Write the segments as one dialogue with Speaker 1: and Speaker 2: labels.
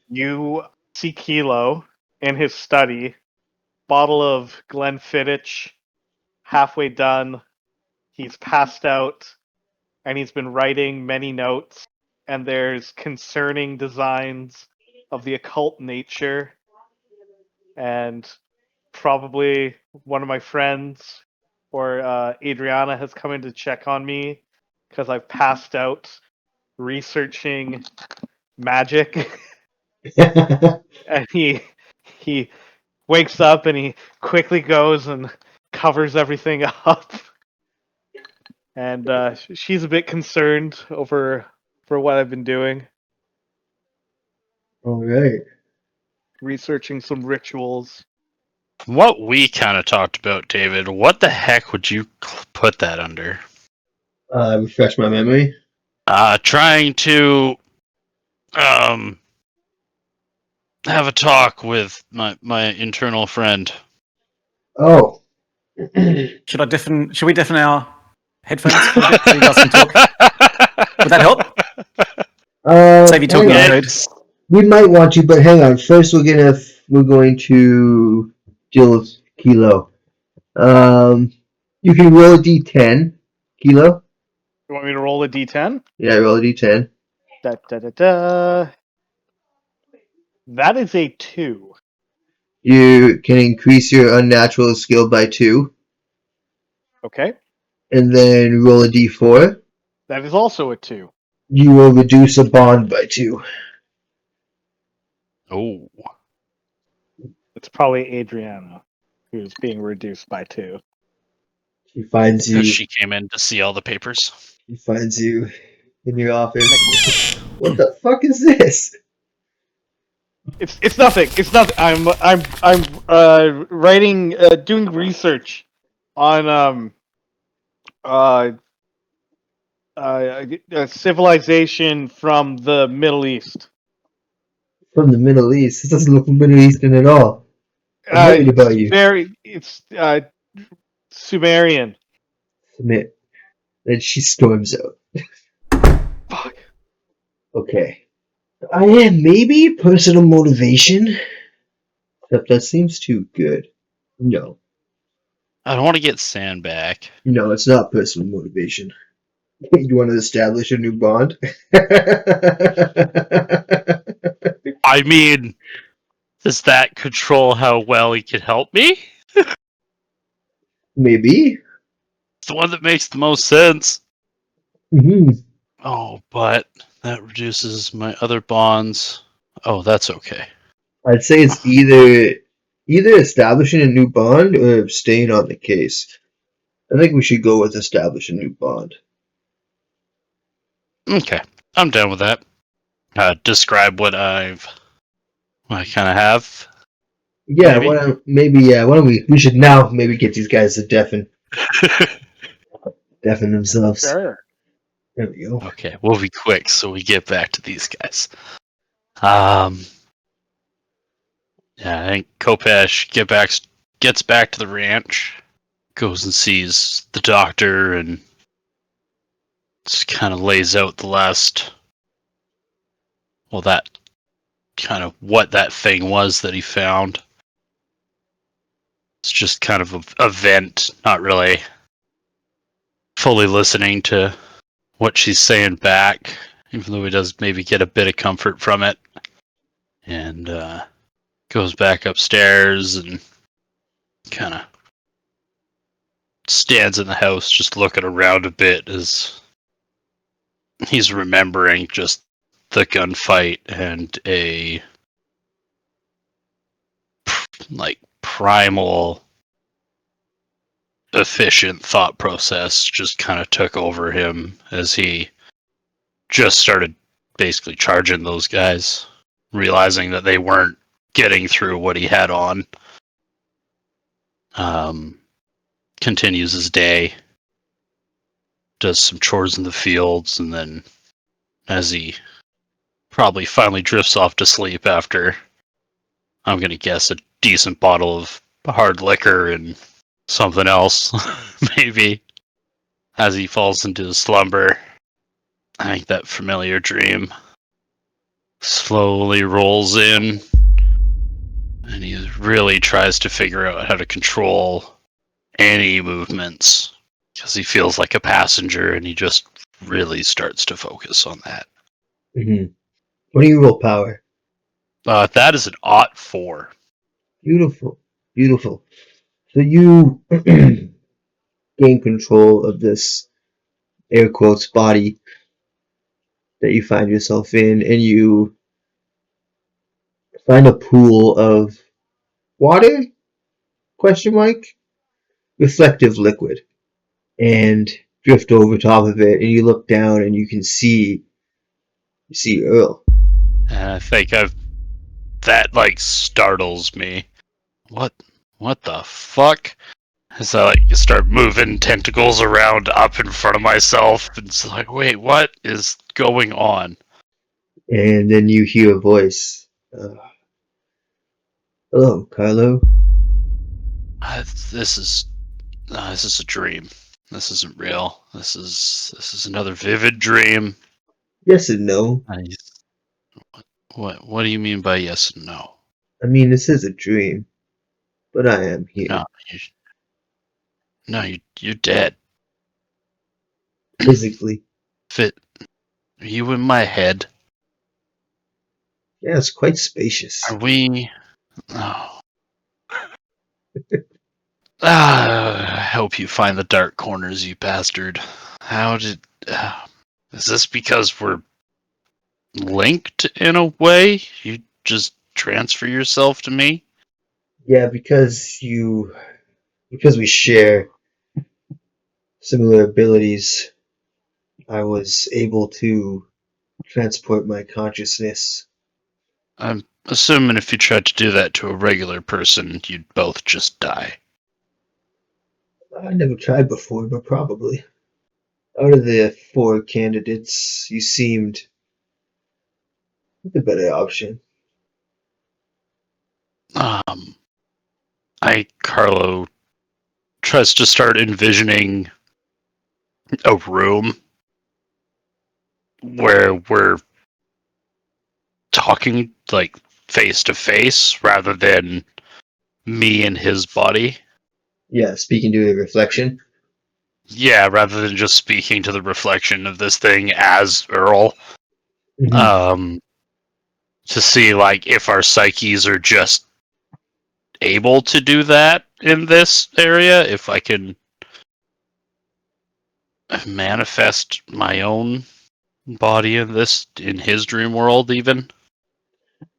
Speaker 1: You see Kilo in his study, bottle of Glenfiddich, halfway done. He's passed out, and he's been writing many notes. And there's concerning designs of the occult nature, and probably one of my friends or Adriana has come in to check on me because I've passed out researching magic. And he wakes up and he quickly goes and covers everything up. And she's a bit concerned over for what I've been doing,
Speaker 2: All right.
Speaker 1: researching some rituals.
Speaker 3: What we kind of talked about, David, what the heck would you put that under?
Speaker 2: Refresh my memory.
Speaker 3: Trying to have a talk with my internal friend.
Speaker 2: Oh.
Speaker 4: Should we deafen our headphones for a bit so you guys can talk? Would that help? Save you talking
Speaker 2: hang
Speaker 4: in
Speaker 2: on.
Speaker 4: code.
Speaker 2: We might want to, but hang on. First, we're going to deal with Kilo. You can roll a d10, Kilo.
Speaker 1: You want me to roll a d10?
Speaker 2: Yeah, roll a d10.
Speaker 1: Da, da, da, da. That is a 2.
Speaker 2: You can increase your unnatural skill by 2,
Speaker 1: Okay.
Speaker 2: and then roll a d4.
Speaker 1: That is also a 2.
Speaker 2: You will reduce a bond by 2.
Speaker 3: Oh.
Speaker 1: It's probably Adriana who's being reduced by 2.
Speaker 2: She finds you.
Speaker 3: Because she came in to see all the papers.
Speaker 2: She finds you in your office. What the fuck is this?
Speaker 1: It's nothing. It's nothing. I'm writing doing research on a civilization from the Middle East.
Speaker 2: From the Middle East. This doesn't look Middle Eastern at all. I'm worried about you.
Speaker 1: It's Sumerian.
Speaker 2: Submit. Then she storms out.
Speaker 1: Fuck.
Speaker 2: Okay. I am maybe personal motivation. Except that seems too good. No.
Speaker 3: I don't want to get Sand back.
Speaker 2: No, it's not personal motivation. You want to establish a new bond?
Speaker 3: I mean, does that control how well he could help me?
Speaker 2: Maybe.
Speaker 3: It's the one that makes the most sense.
Speaker 2: Mm-hmm.
Speaker 3: Oh, but that reduces my other bonds. Oh, that's okay.
Speaker 2: I'd say it's either establishing a new bond or staying on the case. I think we should go with establish a new bond.
Speaker 3: Okay, I'm done with that. Describe what I kind of have.
Speaker 2: Yeah,
Speaker 3: Maybe?
Speaker 2: why don't we should now maybe get these guys to deafen themselves.
Speaker 1: Sure.
Speaker 2: There we go.
Speaker 3: Okay, we'll be quick so we get back to these guys. Yeah, I think Kopesh gets back to the ranch, goes and sees the doctor, and just kind of lays out the last, well, that kind of what that thing was that he found. It's just kind of a vent, not really fully listening to what she's saying back, even though he does maybe get a bit of comfort from it. And goes back upstairs and kind of stands in the house just looking around a bit as he's remembering just the gunfight and a like primal efficient thought process just kind of took over him as he just started basically charging those guys, realizing that they weren't getting through what he had on. Continues his day, does some chores in the fields, and then as he probably finally drifts off to sleep after, I'm going to guess, a decent bottle of hard liquor and something else, maybe, as he falls into slumber, I think that familiar dream slowly rolls in, and he really tries to figure out how to control any movements because he feels like a passenger, and he just really starts to focus on that.
Speaker 2: Mm-hmm. What do you roll power?
Speaker 3: That is an ought 4.
Speaker 2: Beautiful. Beautiful. So you gain control of this air quotes body that you find yourself in, and you find a pool of water? Question mark? Reflective liquid, and drift over top of it, and you look down and you see Earl.
Speaker 3: And I think that like startles me. What the fuck? As I like start moving tentacles around up in front of myself, and it's like, wait, what is going on?
Speaker 2: And then you hear a voice. Hello, Carlo.
Speaker 3: This is a dream. This isn't real. This is another vivid dream.
Speaker 2: Yes and no.
Speaker 3: What do you mean by yes and no?
Speaker 2: I mean, this is a dream, but I am here.
Speaker 3: You're dead.
Speaker 2: Physically.
Speaker 3: Fit. Are you in my head?
Speaker 2: Yeah, it's quite spacious.
Speaker 3: Are we? Oh. I hope you find the dark corners, you bastard. How did... is this because we're linked in a way? You just transfer yourself to me?
Speaker 2: Yeah, because we share similar abilities, I was able to transport my consciousness.
Speaker 3: I'm assuming if you tried to do that to a regular person, you'd both just die.
Speaker 2: I never tried before, but probably. Out of the 4 candidates, you seemed the better option.
Speaker 3: Carlo tries to start envisioning a room where we're talking like face to face rather than me and his body.
Speaker 2: Yeah, speaking to a reflection.
Speaker 3: Yeah, rather than just speaking to the reflection of this thing as Earl.
Speaker 2: Mm-hmm.
Speaker 3: To see like if our psyches are just able to do that in this area, if I can manifest my own body in his dream world even.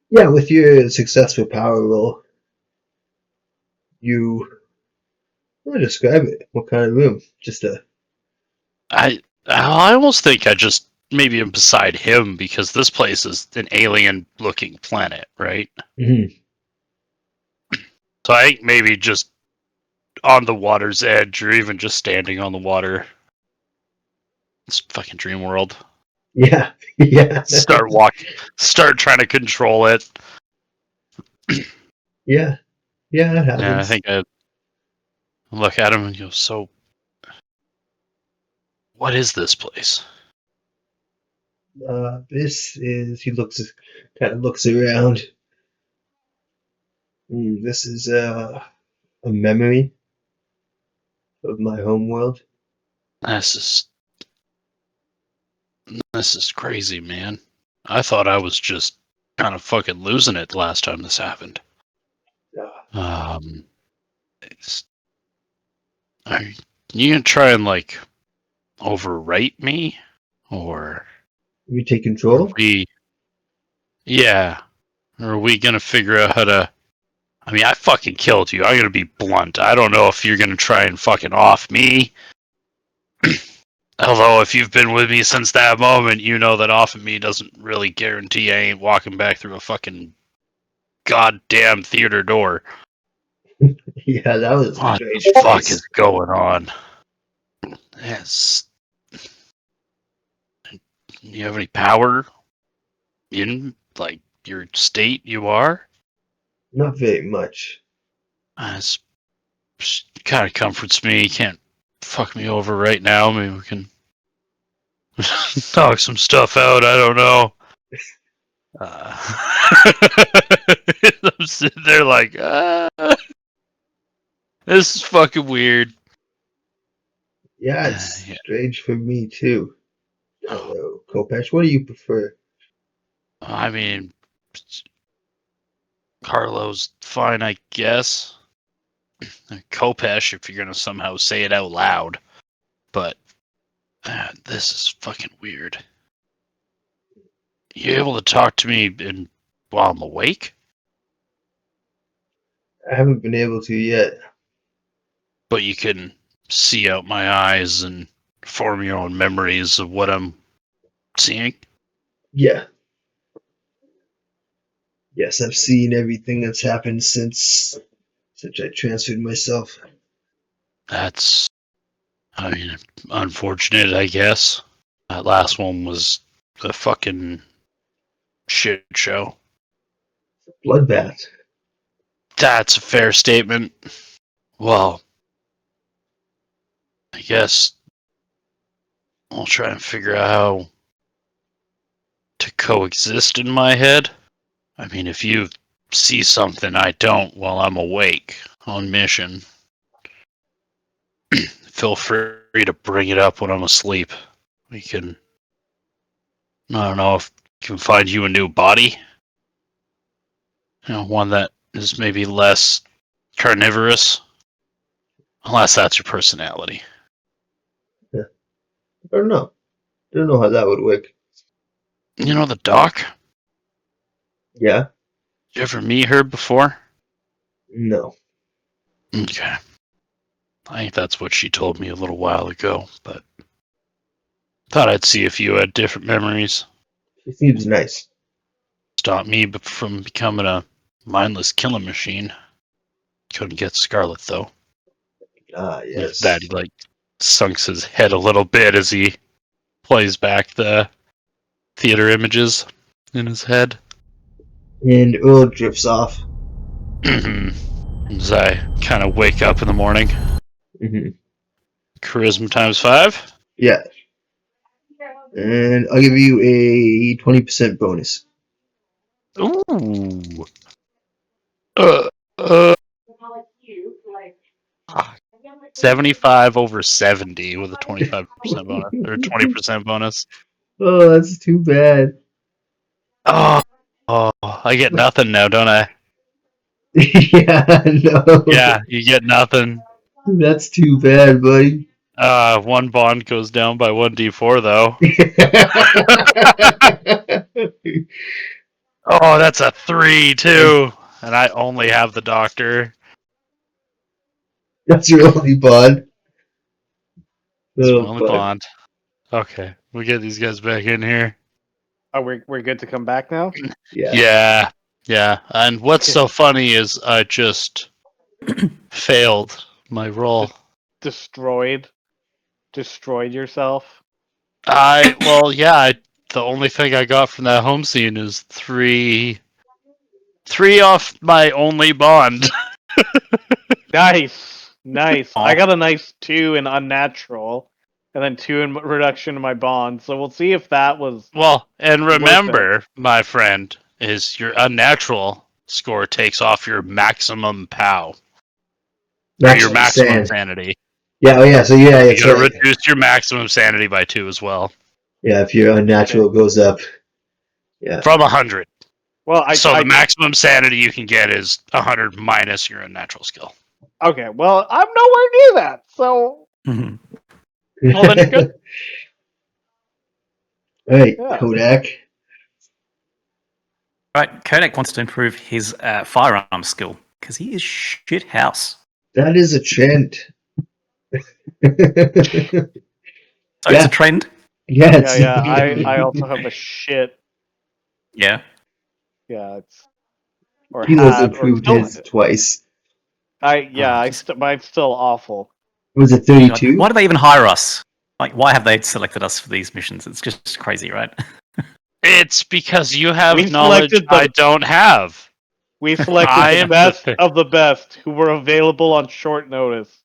Speaker 2: Yeah, with your successful power roll, you... I'll describe it. What kind of room? Just a...
Speaker 3: I almost think I just maybe am beside him because this place is an alien looking planet, right?
Speaker 2: Mm-hmm.
Speaker 3: So I think maybe just on the water's edge or even just standing on the water. It's fucking dream world.
Speaker 2: Yeah, yeah.
Speaker 3: Start trying to control it.
Speaker 2: Yeah, that happens.
Speaker 3: Yeah, I think I look at him and go, so what is this place?
Speaker 2: This is... He kind of looks around. This is a memory of my home world.
Speaker 3: This is crazy, man. I thought I was just kind of fucking losing it last time this happened.
Speaker 2: Uh,
Speaker 3: Are you gonna try and like overwrite me, or
Speaker 2: we take
Speaker 3: are
Speaker 2: control?
Speaker 3: we? Yeah, or are we gonna figure out how to? I mean, I fucking killed you. I'm gonna be blunt. I don't know if you're gonna try and fucking off me. Although, if you've been with me since that moment, you know that off of me doesn't really guarantee I ain't walking back through a fucking goddamn theater door.
Speaker 2: Yeah, that was a
Speaker 3: What
Speaker 2: strange
Speaker 3: the fuck
Speaker 2: place.
Speaker 3: is going on? Yes. You have any power in like your state you are?
Speaker 2: Not very much.
Speaker 3: It's kind of comforts me. You can't fuck me over right now. Maybe we can talk some stuff out. I don't know. I'm sitting there like, this is fucking weird.
Speaker 2: Yeah, it's
Speaker 3: Yeah.
Speaker 2: strange for me too. I don't know, Kopesh, what do you prefer?
Speaker 3: I mean, Carlo's fine, I guess. Kopesh, if you're gonna somehow say it out loud. But this is fucking weird. You able to talk to me while I'm awake?
Speaker 2: I haven't been able to yet.
Speaker 3: But you can see out my eyes and form your own memories of what I'm seeing?
Speaker 2: Yeah. Yes, I've seen everything that's happened since I transferred myself.
Speaker 3: That's, I mean, unfortunate, I guess. That last one was a fucking shit show.
Speaker 2: Bloodbath.
Speaker 3: That's a fair statement. Well, I guess I'll try and figure out how to coexist in my head. I mean, if you see something I don't while I'm awake on mission, feel free to bring it up when I'm asleep. We can, I don't know if we can find you a new body. You know, one that is maybe less carnivorous. Unless that's your personality.
Speaker 2: Yeah. I don't know. I don't know how that would work.
Speaker 3: You know the doc?
Speaker 2: Yeah?
Speaker 3: Did you ever meet her before?
Speaker 2: No.
Speaker 3: Okay. I think that's what she told me a little while ago, but thought I'd see if you had different memories.
Speaker 2: She seems nice.
Speaker 3: Stop me from becoming a mindless killing machine. Couldn't get Scarlet though.
Speaker 2: Ah,
Speaker 3: With
Speaker 2: yes.
Speaker 3: that, he like sunks his head a little bit as he plays back the theater images in his head.
Speaker 2: And Earl drifts off.
Speaker 3: As I kind of wake up in the morning.
Speaker 2: Mm-hmm.
Speaker 3: Charisma times 5.
Speaker 2: Yeah. And I'll give you a 20% bonus.
Speaker 3: Ooh. Uh, uh, 75 over 70 with a 25% bonus or 20% bonus.
Speaker 2: Oh, that's too bad.
Speaker 3: Oh, I get nothing now, don't I?
Speaker 2: Yeah, no.
Speaker 3: Yeah, you get nothing.
Speaker 2: That's too bad, buddy.
Speaker 3: One bond goes down by 1d4 though. Oh, that's a 3 too. And I only have the doctor.
Speaker 2: That's your only bond.
Speaker 3: It's my
Speaker 2: Oh,
Speaker 3: only
Speaker 2: fuck.
Speaker 3: bond. Okay, we get these guys back in here.
Speaker 1: Oh, we're good to come back now.
Speaker 2: Yeah.
Speaker 3: Yeah. And what's
Speaker 1: Okay.
Speaker 3: so funny is I just failed my roll.
Speaker 1: Destroyed yourself.
Speaker 3: The only thing I got from that home scene is three off my only bond.
Speaker 1: Nice.
Speaker 4: Aw.
Speaker 1: I got a nice 2 in unnatural, and then 2 in reduction in my bond. So we'll see if that was.
Speaker 3: Well, and
Speaker 1: Worth
Speaker 3: remember, my friend, is your unnatural score takes off your maximum POW. Or your maximum sanity.
Speaker 2: Yeah, oh yeah, so yeah,
Speaker 3: You
Speaker 2: it's
Speaker 3: gotta
Speaker 2: like,
Speaker 3: reduce your maximum sanity by 2 as well.
Speaker 2: yeah, if your unnatural goes up. Yeah.
Speaker 3: From 100.
Speaker 1: Well,
Speaker 3: So the maximum sanity you can get is 100 minus your unnatural skill.
Speaker 1: Okay, well, I'm nowhere near that, so
Speaker 4: Mhm.
Speaker 3: Well, then you're good.
Speaker 2: Alright,
Speaker 1: Yeah.
Speaker 2: Kodak.
Speaker 4: Right, Kodak wants to improve his firearm skill because he is shit house.
Speaker 2: That is a trend.
Speaker 4: So it's a trend.
Speaker 2: Yeah,
Speaker 1: yeah. I also have a shit.
Speaker 4: Yeah.
Speaker 1: Yeah, it's or
Speaker 2: Kilo's
Speaker 1: had or
Speaker 2: improved
Speaker 1: still.
Speaker 2: his twice.
Speaker 1: Mine's still awful.
Speaker 2: Was it 32?
Speaker 4: Why do they even hire us? Like, why have they selected us for these missions? It's just crazy, right?
Speaker 3: It's because you have
Speaker 1: We
Speaker 3: knowledge
Speaker 1: selected the-
Speaker 3: I don't have.
Speaker 1: We
Speaker 3: I
Speaker 1: selected
Speaker 3: am
Speaker 1: the best
Speaker 3: the-
Speaker 1: of the best who were available on short notice.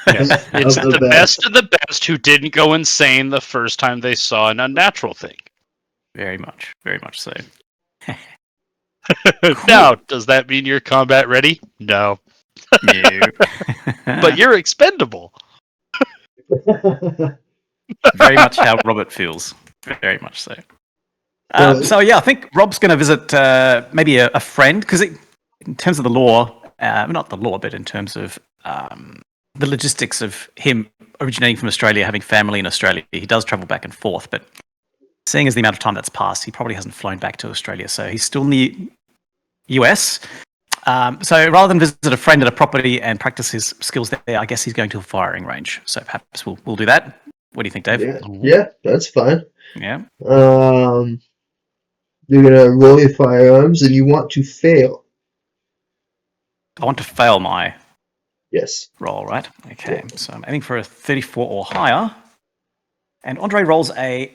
Speaker 3: It's
Speaker 2: Of
Speaker 3: the best of the best who didn't go insane the first time they saw an unnatural thing.
Speaker 4: Very much so.
Speaker 3: Now, does that mean you're combat ready? No.
Speaker 4: No.
Speaker 3: But you're expendable.
Speaker 4: Very much how Robert feels. Very much so.
Speaker 2: So-
Speaker 4: So yeah, I think Rob's going to visit maybe a friend because in terms of the law, not the law, but in terms of the logistics of him originating from Australia, having family in Australia, he does travel back and forth. But seeing as the amount of time that's passed, he probably hasn't flown back to Australia, so he's still in the US. So rather than visit a friend at a property and practice his skills there, I guess he's going to a firing range. So perhaps we'll do that. What do you think, Dave?
Speaker 2: yeah, that's fine.
Speaker 4: Yeah.
Speaker 2: You're gonna roll your firearms, and you want to fail.
Speaker 4: I want to fail my
Speaker 2: Yes.
Speaker 4: roll, right? Okay, so I'm aiming for a 34 or higher. And Andre rolls a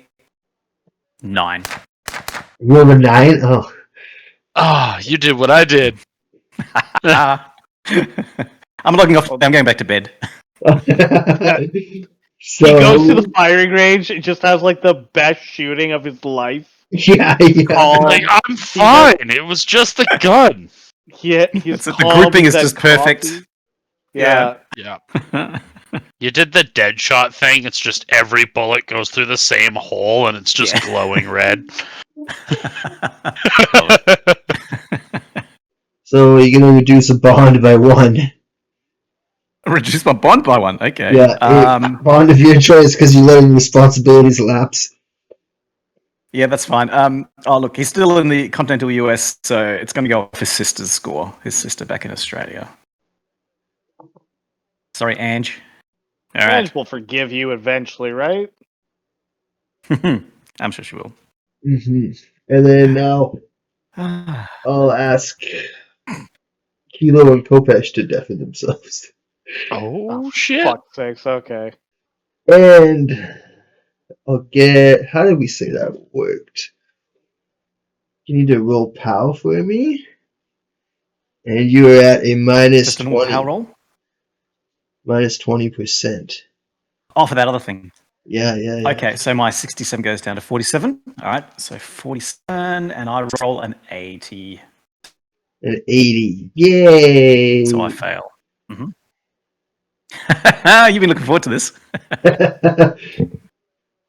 Speaker 4: 9.
Speaker 2: Roll a 9. Oh.
Speaker 3: Ah, you did what I did.
Speaker 4: I'm logging off. I'm going back to bed.
Speaker 2: So
Speaker 1: He goes to the firing range. It just has like the best shooting of his life.
Speaker 2: yeah.
Speaker 1: Calm.
Speaker 3: Like, I'm fine. It was just the gun.
Speaker 1: He's
Speaker 4: The
Speaker 1: calm,
Speaker 4: grouping
Speaker 1: he's
Speaker 4: is
Speaker 1: had
Speaker 4: just perfect.
Speaker 1: coffee. Yeah.
Speaker 3: Yeah. You did the dead shot thing. It's just every bullet goes through the same hole and it's just
Speaker 4: Yeah.
Speaker 3: glowing red.
Speaker 2: So you're gonna reduce a bond by 1.
Speaker 4: Reduce my bond by 1. Okay.
Speaker 2: Yeah. Bond of your choice because you're letting responsibilities lapse.
Speaker 4: Yeah, that's fine. Oh, look, he's still in the continental US, so it's going to go off his sister's score. His sister back in Australia. Sorry, Ange. All right.
Speaker 1: Ange will forgive you eventually, right?
Speaker 4: I'm sure she will.
Speaker 2: And then now I'll ask Kilo and Kopesh to deafen themselves.
Speaker 3: Oh, shit.
Speaker 1: Fuck's sakes, okay.
Speaker 2: And I'll get. How did we say that worked? You need to roll POW for me. And you are at a minus
Speaker 4: Just a normal
Speaker 2: 20.
Speaker 4: power roll?
Speaker 2: Minus 20%.
Speaker 4: Oh, for that other thing.
Speaker 2: Yeah.
Speaker 4: Okay, so my 67 goes down to 47. All right, so 47, and I roll an 80.
Speaker 2: An 80. Yay!
Speaker 4: So I fail. Mm-hmm. You've been looking forward to this.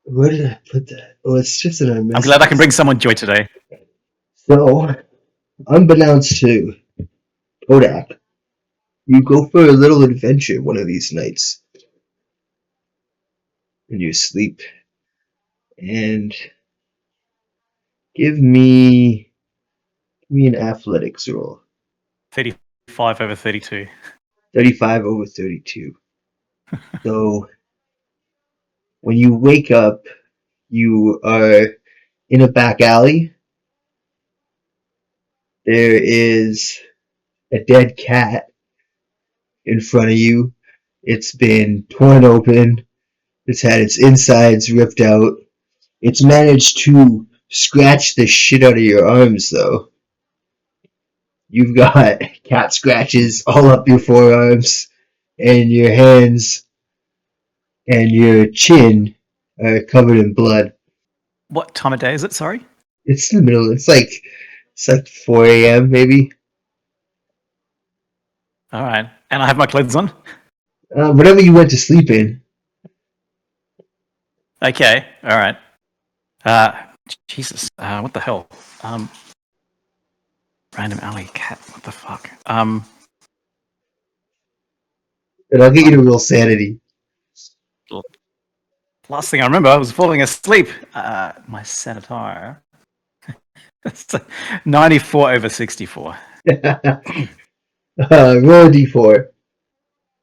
Speaker 2: Where did I put that? Oh, it's just in our message.
Speaker 4: I'm glad I can bring someone joy today.
Speaker 2: So, unbeknownst to Kodak, you go for a little adventure one of these nights. And you sleep. And give me an athletics roll.
Speaker 4: 35 over 32.
Speaker 2: 35 over 32. So, when you wake up, you are in a back alley. There is a dead cat in front of you. It's been torn open. It's had its insides ripped out. It's managed to scratch the shit out of your arms, though. You've got cat scratches all up your forearms, and your hands and your chin are covered in blood.
Speaker 4: What time of day is it? Sorry?
Speaker 2: It's in the middle. It's like 4 a.m. maybe.
Speaker 4: All right. And I have my clothes on?
Speaker 2: Whatever you went to sleep in.
Speaker 4: Okay. All right. Jesus. What the hell? Random alley cat. What the fuck?
Speaker 2: And I'll get you to roll sanity.
Speaker 4: Last thing I remember, I was falling asleep. My satire. 94 over 64.
Speaker 2: Roll a d4.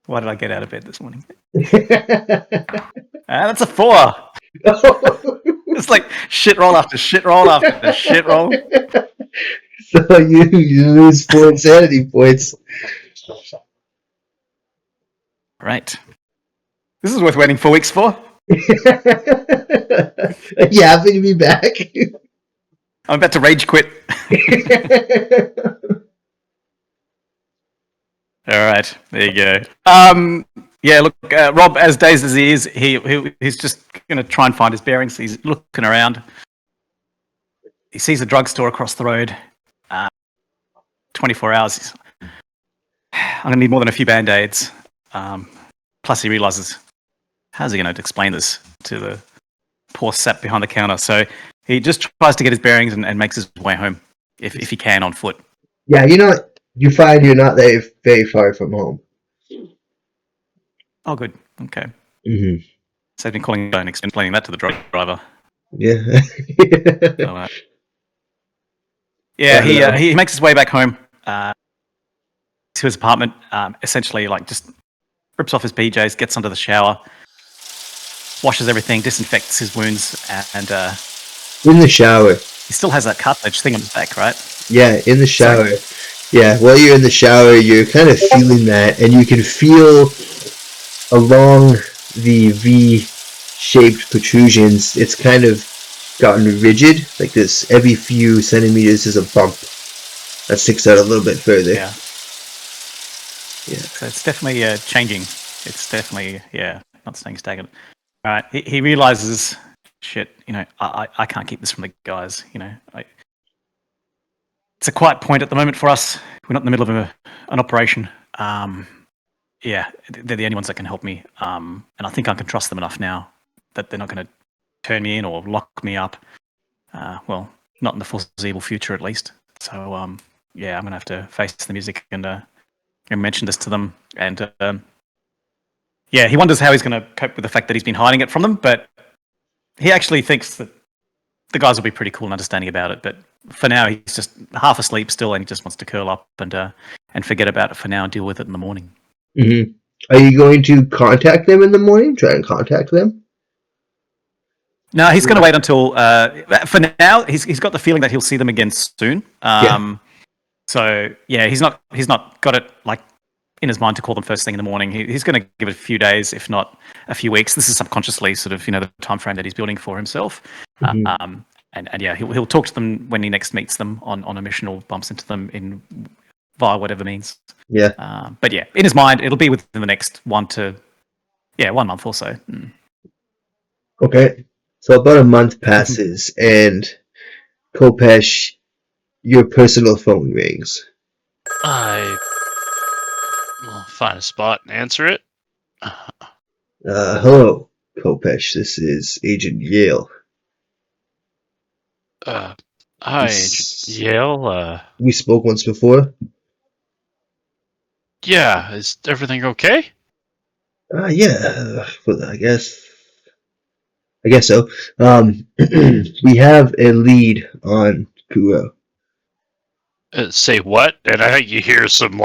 Speaker 4: Why did I get out of bed this morning? That's a 4. It's like shit roll after shit roll after shit roll.
Speaker 2: So you lose 4 insanity points.
Speaker 4: Right. This is worth waiting 4 weeks for.
Speaker 2: You happy to be back?
Speaker 4: I'm about to rage quit. All right, there you go. Yeah, look, Rob, as dazed as he is, he's just going to try and find his bearings. He's looking around. he sees a drugstore across the road. 24 hours. I'm going to need more than a few Band-Aids. Plus he realizes, how's he going to explain this to the poor sap behind the counter? So he just tries to get his bearings and makes his way home, if he can, on foot.
Speaker 2: Yeah, you find you're not very far from home.
Speaker 4: Oh, good. Okay.
Speaker 2: Mm-hmm.
Speaker 4: So I've been calling and explaining that to the driver.
Speaker 2: Yeah.
Speaker 4: So, yeah, he makes his way back home to his apartment. Essentially, like, just rips off his PJs, gets under the shower, washes everything, disinfects his wounds, and
Speaker 2: In the shower.
Speaker 4: he still has that cartilage thing on his back, right?
Speaker 2: Yeah, in the shower. Yeah, while you're in the shower, you're kind of feeling that, and you can feel along the V-shaped protrusions, it's kind of gotten rigid, like this. Every few centimeters is a bump that sticks out a little bit further.
Speaker 4: Yeah. So it's definitely changing. It's definitely, not staying stagnant. All right, he realizes, shit, I can't keep this from the guys, It's a quiet point at the moment for us. We're not in the middle of an operation. They're the only ones that can help me. And I think I can trust them enough now that they're not going to turn me in or lock me up. Well, not in the foreseeable future, at least. So, I'm going to have to face the music and mention this to them. And, he wonders how he's going to cope with the fact that he's been hiding it from them. But he actually thinks that the guys will be pretty cool and understanding about it. But for now, he's just half asleep still, and he just wants to curl up and forget about it for now and deal with it in the morning.
Speaker 2: Mm-hmm. Are you going to contact them in the morning? Try and contact them?
Speaker 4: No, he's going to wait until. For now, he's got the feeling that he'll see them again soon. So he's not got it like in his mind to call them first thing in the morning. He's going to give it a few days, if not a few weeks. This is subconsciously sort of the time frame that he's building for himself.
Speaker 2: Mm-hmm.
Speaker 4: He'll talk to them when he next meets them on a mission or bumps into them via whatever means.
Speaker 2: Yeah.
Speaker 4: But in his mind, it'll be within the next 1 month or so. Mm.
Speaker 2: Okay. So about a month passes, and Kopesh, your personal phone rings.
Speaker 3: I will find a spot and answer it.
Speaker 2: Hello, Kopesh. This is Agent Yale.
Speaker 3: Hi, Agent Yale.
Speaker 2: We spoke once before.
Speaker 3: Yeah, is everything okay?
Speaker 2: Yeah. Well, I guess so. We have a lead on Kuro.
Speaker 3: Say what? And I think you hear some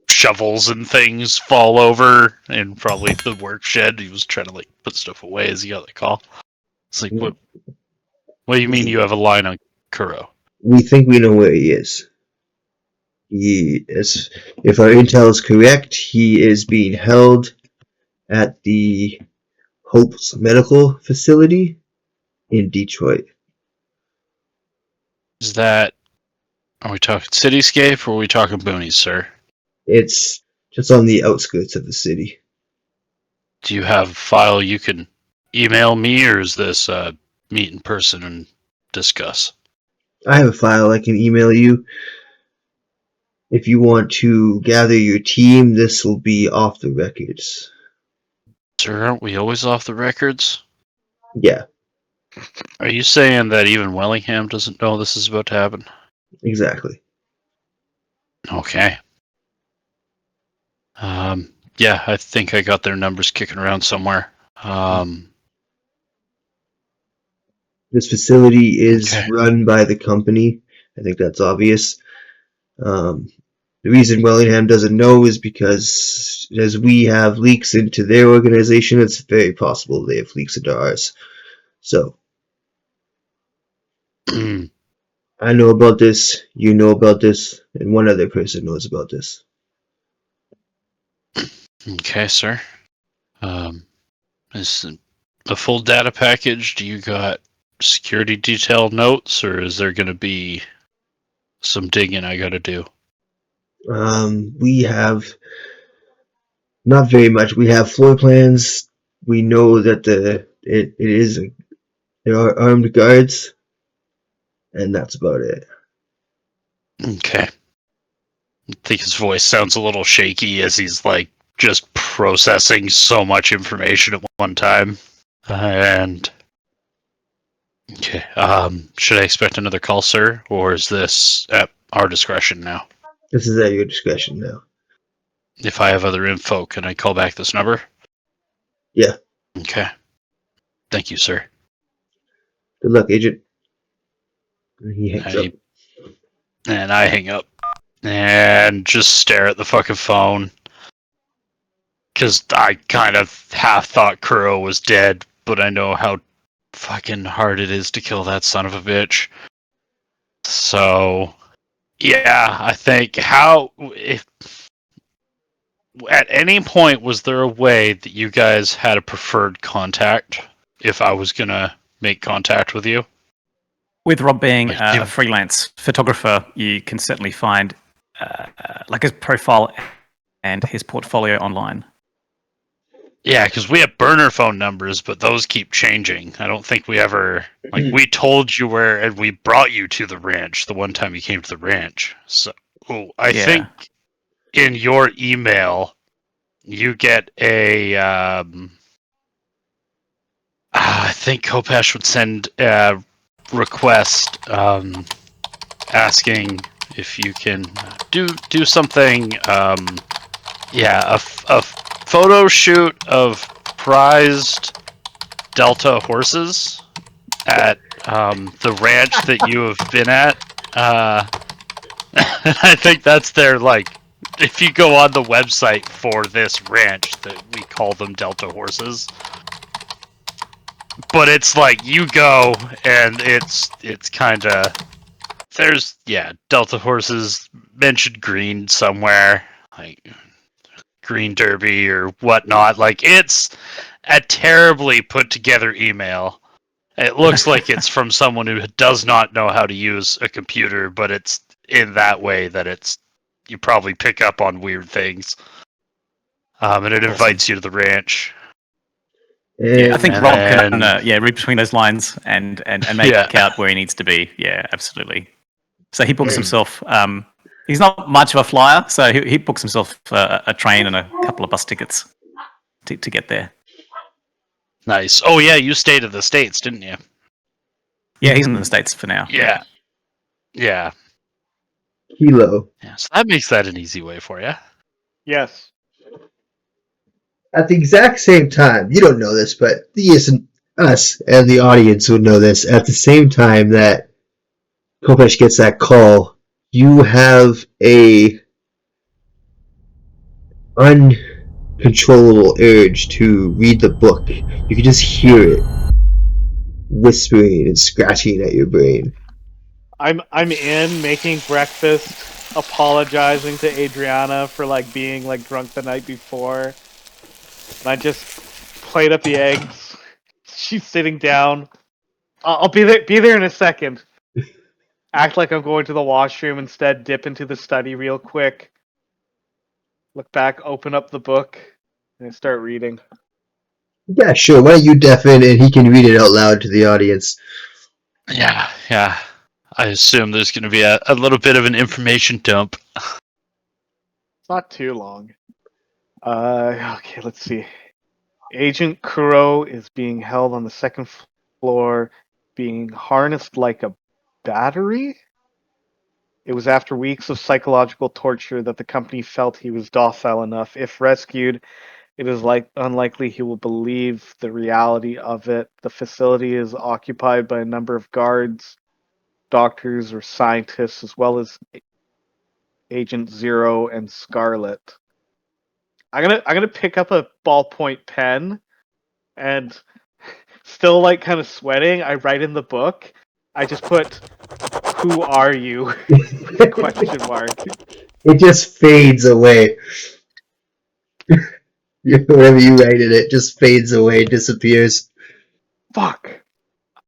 Speaker 3: shovels and things fall over, and probably the work shed. He was trying to put stuff away as he got the call. It's like, what do you mean you have a line on Kuro?
Speaker 2: We think we know where he is. If our intel is correct, he is being held at the Hope's medical facility in Detroit.
Speaker 3: Are we talking cityscape or are we talking boonies, sir?
Speaker 2: It's just on the outskirts of the city.
Speaker 3: Do you have a file you can email me, or is this meet in person and discuss?
Speaker 2: I have a file I can email you. If you want to gather your team, this will be off the records.
Speaker 3: Sir, aren't we always off the records?
Speaker 2: Yeah,
Speaker 3: Are you saying that even Wellingham doesn't know this is about to happen?
Speaker 2: exactly.
Speaker 3: Okay. I think I got their numbers kicking around somewhere.
Speaker 2: This facility is run by the company. I think that's obvious. The reason Wellingham doesn't know is because as we have leaks into their organization, it's very possible they have leaks into ours. So, I know about this, you know about this, and one other person knows about this.
Speaker 3: Okay, sir. Is a full data package? Do you got security detail notes, or is there going to be some digging I got to do?
Speaker 2: We have not very much. We have floor plans. We know that there are armed guards and that's about it.
Speaker 3: Okay. I think his voice sounds a little shaky as he's like just processing so much information at one time. And okay, should I expect another call, sir, or is this at our discretion now?
Speaker 2: This is at your discretion now.
Speaker 3: If I have other info, can I call back this number?
Speaker 2: Yeah.
Speaker 3: Okay. Thank you, sir.
Speaker 2: Good luck, Agent. And he hangs up.
Speaker 3: And I hang up and just stare at the fucking phone. Because I kind of half thought Kuro was dead, but I know how fucking hard it is to kill that son of a bitch. So, yeah, I think if at any point was there a way that you guys had a preferred contact if I was gonna make contact with you?
Speaker 4: With Rob being
Speaker 3: Like,
Speaker 4: a freelance photographer, you can certainly find like his profile and his portfolio online.
Speaker 3: Yeah, because we have burner phone numbers, but those keep changing. I don't think we ever we told you where, and we brought you to the ranch the one time you came to the ranch. So I
Speaker 4: Yeah.
Speaker 3: think in your email you get a. I think Kopesh would send a request asking if you can do something. Yeah, a photo shoot of prized Delta horses at the ranch that you have been at. I think that's their if you go on the website for this ranch, that we call them Delta horses. But it's like you go and it's kind of there's Delta horses mentioned green somewhere, like Green Derby or whatnot. Like it's a terribly put together email. It looks like it's from someone who does not know how to use a computer, but it's in that way that you probably pick up on weird things. And it invites you to the ranch.
Speaker 4: Yeah, I think
Speaker 3: And
Speaker 4: Rob
Speaker 3: then-
Speaker 4: can read between those lines and make out where he needs to be. Yeah, absolutely. So he books himself. He's not much of a flyer, so he books himself a train and a couple of bus tickets to get there.
Speaker 3: Nice. Oh yeah, you stayed in the States, didn't you?
Speaker 4: Yeah, he's in the States for now.
Speaker 3: Yeah. Yeah.
Speaker 2: Kilo.
Speaker 3: Yeah. So that makes that an easy way for you.
Speaker 1: Yes.
Speaker 2: At the exact same time, you don't know this, but us and the audience would know this. At the same time that Kopesh gets that call, you have a uncontrollable urge to read the book. You can just hear it whispering and scratching at your brain.
Speaker 1: I'm in making breakfast, apologizing to Adriana for being drunk the night before. And I just plate up the eggs. She's sitting down. I'll be there in a second. Act like I'm going to the washroom, instead dip into the study real quick. Look back, open up the book, and I start reading.
Speaker 2: Yeah, sure. Why don't you deafen and he can read it out loud to the audience?
Speaker 3: Yeah. I assume there's going to be a little bit of an information dump.
Speaker 1: It's not too long. Okay, let's see. Agent Kuro is being held on the second floor, being harnessed like a battery? It was after weeks of psychological torture that the company felt he was docile enough. If rescued, it is unlikely he will believe the reality of it. The facility is occupied by a number of guards, doctors, or scientists, as well as Agent Zero and Scarlet. I'm gonna pick up a ballpoint pen and still kind of sweating. I write in the book. I just put, "Who are you?" with a question mark.
Speaker 2: It just fades away. Whatever you write in it just fades away, disappears.
Speaker 1: Fuck.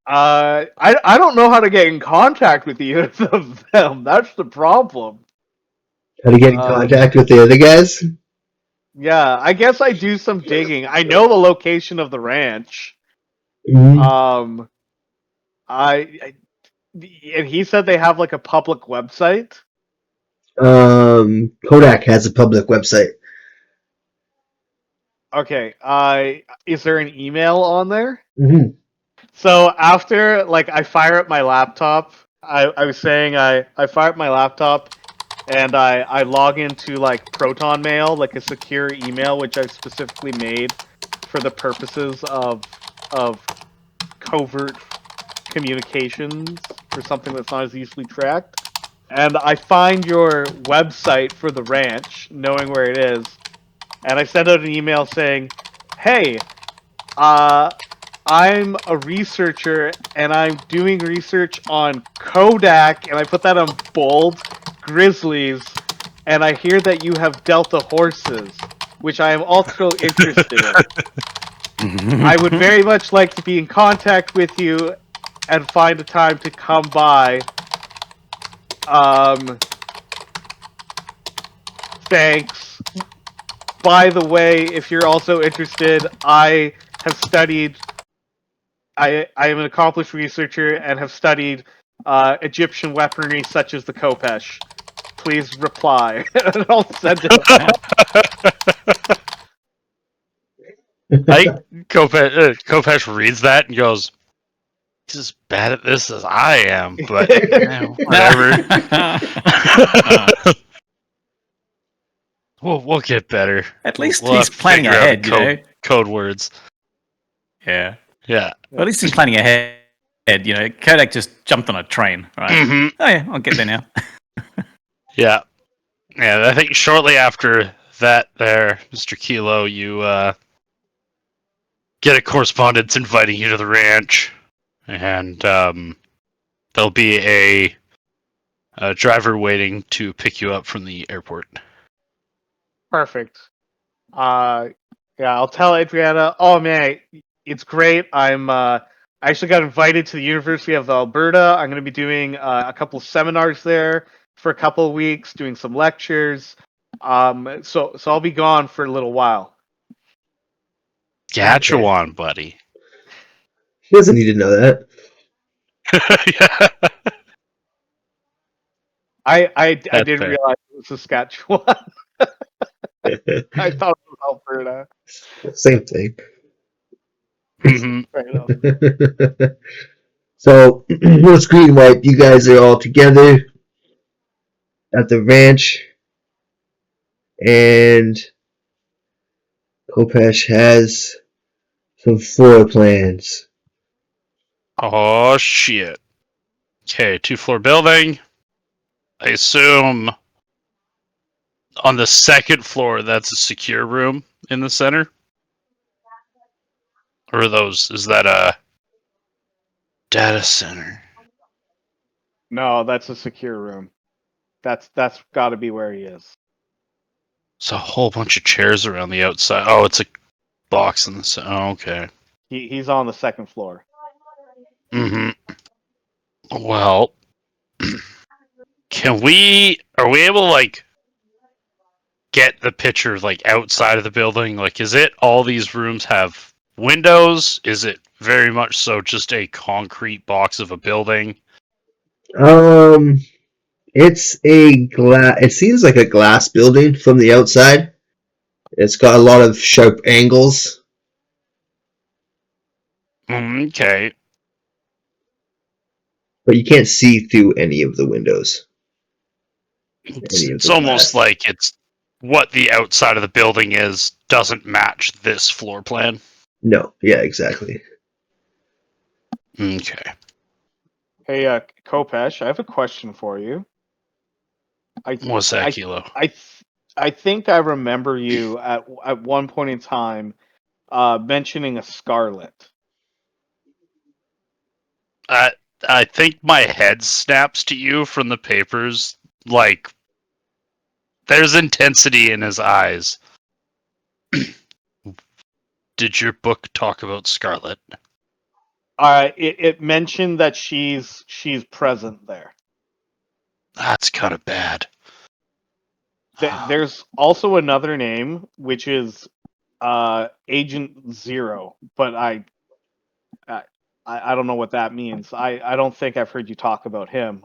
Speaker 1: I don't know how to get in contact with either of them. That's the problem.
Speaker 2: How to get in contact with the other guys?
Speaker 1: Yeah, I guess I do some digging. I know the location of the ranch.
Speaker 2: Mm-hmm.
Speaker 1: I And he said they have like a public website.
Speaker 2: Kodak has a public website.
Speaker 1: Okay. Is there an email on there?
Speaker 2: Hmm.
Speaker 1: So after like I fire up my laptop, I was saying I fire up my laptop and I log into like Proton Mail, like a secure email which I've specifically made for the purposes of covert communications or something that's not as easily tracked. And I find your website for the ranch, knowing where it is, and I send out an email saying, "Hey, I'm a researcher and I'm doing research on Kodak," and I put that on bold, grizzlies, and I hear that you have Delta horses, which I am also interested in. I would very much like to be in contact with you and find a time to come by. Thanks. By the way, if you're also interested, I have studied. I am an accomplished researcher and have studied Egyptian weaponry such as the Kopesh. Please reply, and I'll send it.
Speaker 3: I Kopesh reads that and goes, "He's as bad at this as I am," but whatever. We'll get better.
Speaker 4: At least
Speaker 3: We'll have
Speaker 4: he's
Speaker 3: to
Speaker 4: planning
Speaker 3: figure out
Speaker 4: ahead, you know.
Speaker 3: code words.
Speaker 4: Yeah.
Speaker 3: Yeah.
Speaker 4: Well, at least he's planning ahead. You know, Kodak just jumped on a train, right?
Speaker 3: Mhm.
Speaker 4: Oh yeah, I'll get there now.
Speaker 3: Yeah. Yeah. I think shortly after that, there, Mr. Kilo, you get a correspondence inviting you to the ranch, and there'll be a driver waiting to pick you up from the airport.
Speaker 1: Perfect. Yeah, I'll tell Adriana. Oh man, it's great. I actually got invited to the University of Alberta. I'm going to be doing a couple of seminars there for a couple of weeks, doing some lectures. So I'll be gone for a little while.
Speaker 3: Saskatchewan, buddy.
Speaker 2: He doesn't need to know that.
Speaker 3: Yeah.
Speaker 1: I
Speaker 3: That's
Speaker 1: didn't
Speaker 3: fair.
Speaker 1: realize it was Saskatchewan. I thought it was Alberta.
Speaker 2: Same thing.
Speaker 3: hmm
Speaker 1: Right enough.
Speaker 2: So, let's green wipe. You guys are all together at the ranch, and Kopesh has some floor plans.
Speaker 3: Oh shit. Okay, 2-floor building. I assume on the second floor that's a secure room in the center. Or is that a data center?
Speaker 1: No, that's a secure room. That's got to be where he is.
Speaker 3: It's a whole bunch of chairs around the outside. Oh, it's a box in the center. Oh, okay.
Speaker 1: He's on the second floor.
Speaker 3: Mm-hmm. Well, are we able to, like, get the picture, like, outside of the building? Like, is it all these rooms have windows? Is it very much so just a concrete box of a building?
Speaker 2: Um, it's a glass. It seems like a glass building from the outside. It's got a lot of sharp angles.
Speaker 3: Okay.
Speaker 2: But you can't see through any of the windows.
Speaker 3: It's almost like it's what the outside of the building is doesn't match this floor plan.
Speaker 2: No, yeah, exactly.
Speaker 3: Okay.
Speaker 1: Hey, Kopesh, I have a question for you.
Speaker 3: What's that, Kilo?
Speaker 1: I think I remember you at one point in time mentioning a Scarlet.
Speaker 3: I think my head snaps to you from the papers. Like, there's intensity in his eyes. Did your book talk about Scarlet?
Speaker 1: It mentioned that she's present there.
Speaker 3: That's kind of bad.
Speaker 1: There's also another name which is Agent Zero, but I don't know what that means. I don't think I've heard you talk about him,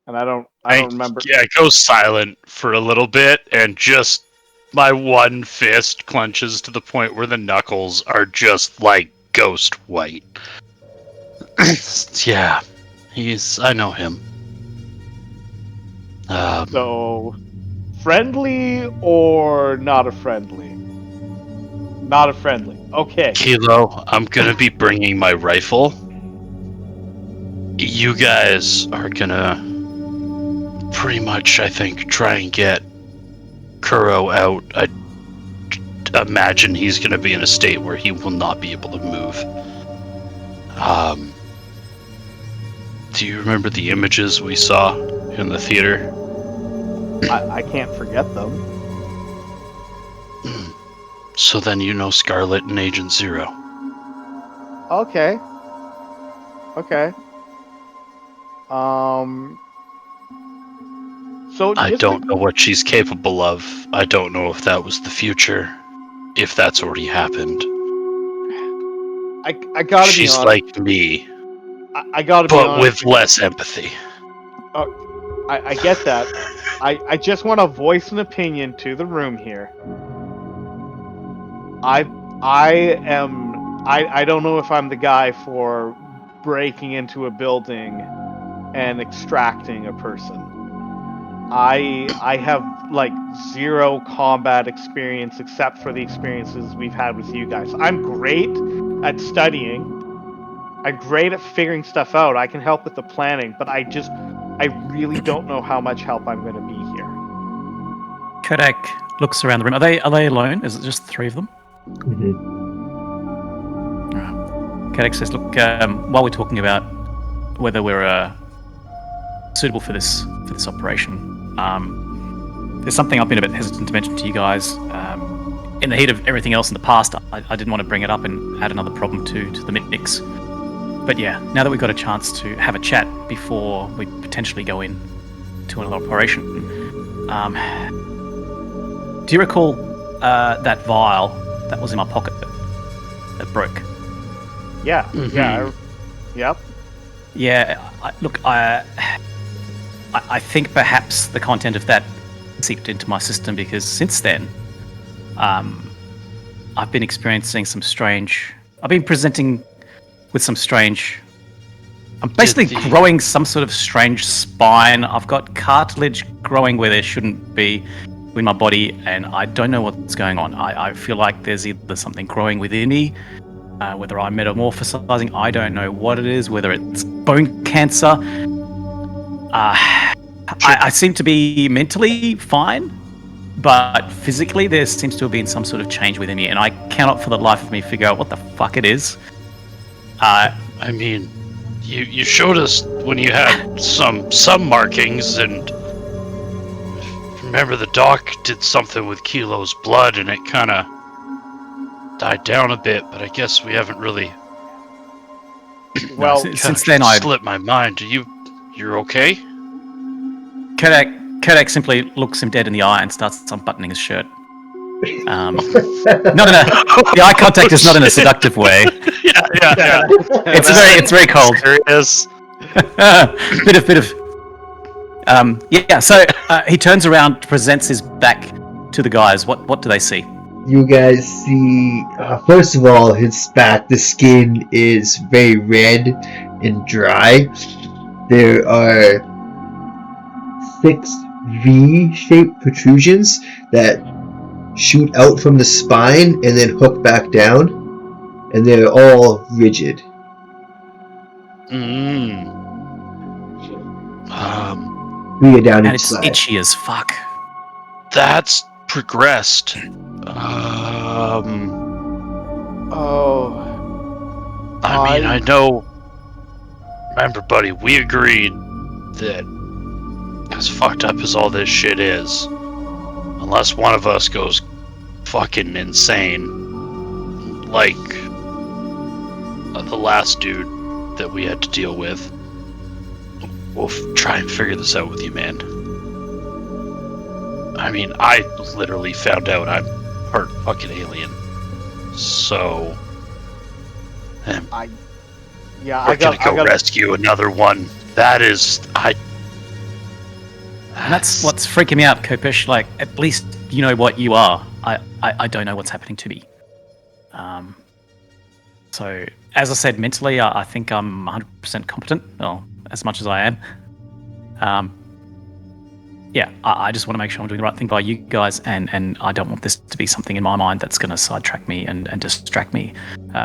Speaker 1: and I don't remember.
Speaker 3: Yeah, I go silent for a little bit, and just my one fist clenches to the point where the knuckles are just like ghost white. Yeah, I know him.
Speaker 1: So, friendly or not a friendly? Not a friendly. Okay.
Speaker 3: Kilo, I'm gonna be bringing my rifle. You guys are gonna pretty much, I think, try and get Kuro out. I imagine he's gonna be in a state where he will not be able to move. Do you remember the images we saw in the theater?
Speaker 1: I can't forget them.
Speaker 3: So then you know Scarlet and Agent Zero.
Speaker 1: Okay. Okay. So
Speaker 3: I
Speaker 1: just
Speaker 3: don't know what she's capable of. I don't know if that was the future, if that's already happened.
Speaker 1: I gotta be
Speaker 3: She's
Speaker 1: honest.
Speaker 3: like me,
Speaker 1: I gotta be
Speaker 3: but
Speaker 1: honest.
Speaker 3: with less empathy.
Speaker 1: I get that. I just want to voice an opinion to the room here. I don't know if I'm the guy for breaking into a building and extracting a person. I have like zero combat experience except for the experiences we've had with you guys. I'm great at studying. I'm great at figuring stuff out. I can help with the planning, but I really don't know how much help I'm going to be here.
Speaker 4: Kodak looks around the room. Are they alone? Is it just the three of them? Kodak says, "Look, while we're talking about whether we're suitable for this operation, there's something I've been a bit hesitant to mention to you guys. In the heat of everything else in the past, I didn't want to bring it up and add another problem to the mix. But yeah, now that we've got a chance to have a chat before we potentially go in to another operation, do you recall that vial that was in my pocket that broke?"
Speaker 1: Yeah.
Speaker 3: Mm-hmm.
Speaker 1: Yeah. Yep.
Speaker 4: Yeah, I think perhaps the content of that seeped into my system because since then, I've been experiencing some strange. I've been presenting with some strange. I'm basically growing some sort of strange spine. I've got cartilage growing where there shouldn't be in my body, and I don't know what's going on. I feel like there's either something growing within me, whether I'm metamorphosizing, I don't know what it is, whether it's bone cancer. I seem to be mentally fine, but physically there seems to have been some sort of change within me, and I cannot for the life of me figure out what the fuck it is.
Speaker 3: I mean, you showed us when you had some markings, and remember the doc did something with Kilo's blood, and it kind of died down a bit. But I guess we haven't really.
Speaker 1: Well,
Speaker 4: since then I
Speaker 3: slipped my mind. You're okay?
Speaker 4: Kodak simply looks him dead in the eye and starts unbuttoning his shirt. The eye contact is not in a seductive way.
Speaker 3: Yeah.
Speaker 4: It's very cold.
Speaker 3: Serious.
Speaker 4: bit of. So he turns around, presents his back to the guys. What do they see?
Speaker 2: You guys see, first of all, his back, the skin is very red and dry. There are 6 V-shaped protrusions that shoot out from the spine and then hook back down, and they're all rigid. We are down
Speaker 4: And
Speaker 2: inside.
Speaker 4: it's itchy as fuck.
Speaker 3: That's progressed.
Speaker 1: Oh.
Speaker 3: I mean, I know. Remember, buddy, we agreed that as fucked up as all this shit is, unless one of us goes fucking insane, like the last dude that we had to deal with, we'll try and figure this out with you, man. I mean, I literally found out I'm part fucking alien. So,
Speaker 1: Yeah,
Speaker 3: We're gonna go rescue another one. That is,
Speaker 4: And that's what's freaking me out, Kopish. Like, at least you know what you are. I don't know what's happening to me. So, as I said, mentally, I think I'm 100% competent. Well, as much as I am. Yeah, I just want to make sure I'm doing the right thing by you guys, and I don't want this to be something in my mind that's going to sidetrack me and distract me.